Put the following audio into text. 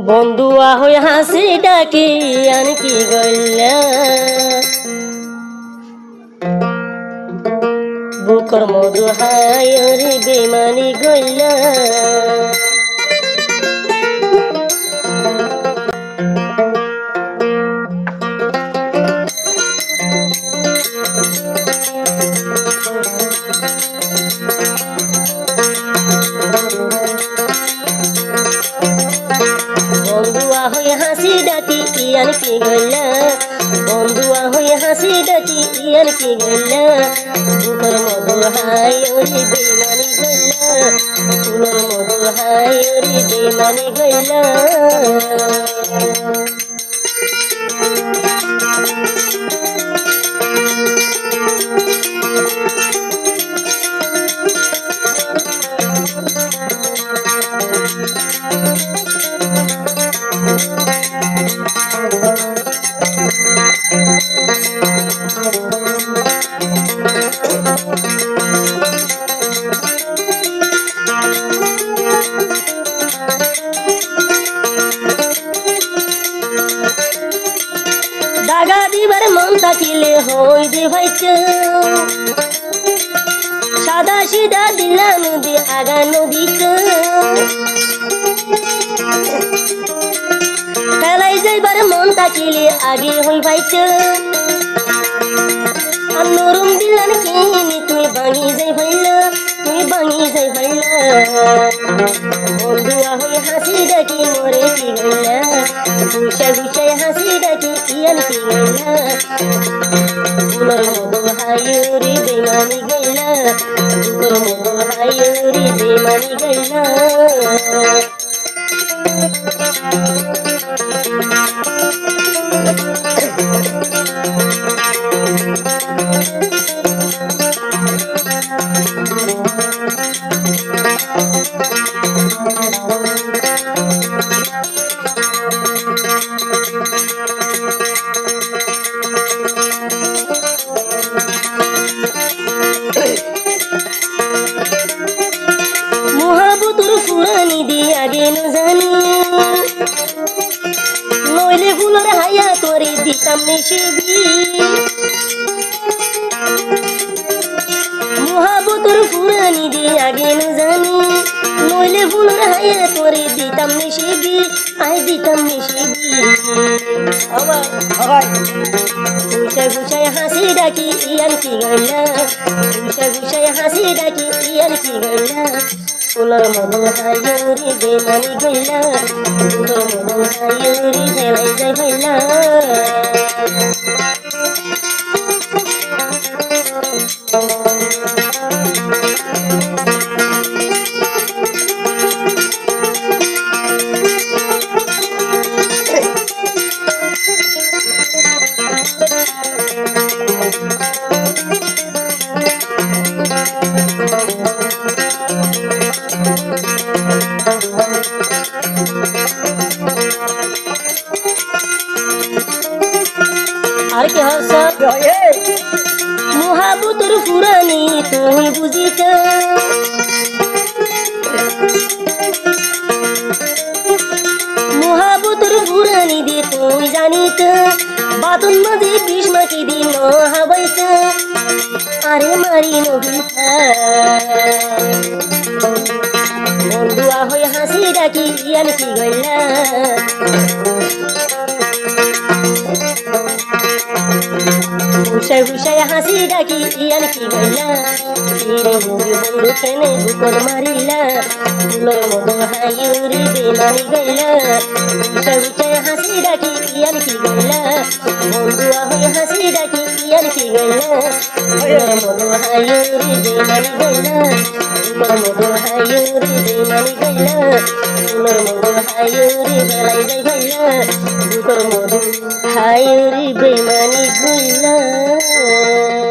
বন্ধুয়া হয়ে হাসি ডাকি আনকি গইলা বুকর মধু হায়রে বেমানি গইলা বন্ধুয়া হয়ে হাসি ডাকি আনকি গইলা বন্ধুয়া হয়ে হাসি ডাকি আনকি গইলা বুকর মধু হায়রে বেমানি গইলা ফুলর মধু হায়রে বেমানি গইলা দাগা দিবার মন থাকিলে হই যে ভাইকে সাদা সিধা দিলা নদী আগা নদীকে খেলাই যাইবার মন থাকিলে আগে হই ভাইকে আর নরম দিলান কিনি তুমি ভাঙি যাই ভাইলা তুমি ভাঙি যাই ভাইলা বন্ধুয়া হয়ে হাসি ডাকি মরে কি গইলা গুছা গুছায় হাসি ডাকি আনকি গইলা ফুলর মধু হায়রে বেমানি গইলা ফুলর মধু হায়রে বেমানি গইলা মহাবতুর ফুরানি দিয়ে আগে ন জানি নইলে ফুলর হাইয়া তোরে দিতাম নিষেবি মহাবতুর ফুরানি দিয়ে আগে ন জানি নইলে ফুলর হাইয়া তোরে দিতাম নিষেবি আই দিতাম নিষেবি গুছায় গুছায় হাসি ডাকি আনকি গইলা গুছায় গুছায় হাসি ডাকি আনকি গইলা ফুলর মধু হায়রে বেমানি গইলা ফুলর মধু হায়রে খেলাই যাই ভাইলা আর কি হাসা মহাবতুর ফুরানি তুই বুঝিছ মহাবতুর ফুরানি দি তুই জানিত বাতুন মাঝে বিষ্মাকে দিন হাবাইছ আরে মারি নবিতা বন্ধুয়া হয়ে হাসি ডাকি আনকি গইলা গুছায় গুছায় হাসি ডাকি আনকি গইলা ধীরে ধীরে বন্ধু কেনে বুকর মারিলা ফুলর মধু হায়রে বেমানি গইলা গুছায় গুছায় হাসি ডাকি আনকি গইলা বন্ধুয়া হয়ে হাসি ডাকি আনকি গইলা ফুলর মধু হায়রে বেমানি গইলা ফুলর মধু হায়রে বেমানি গইলা ফুলর মধু হায়রে বেলাই যাই গইলা ফুলর মধু হায়রে বেমানি গইলা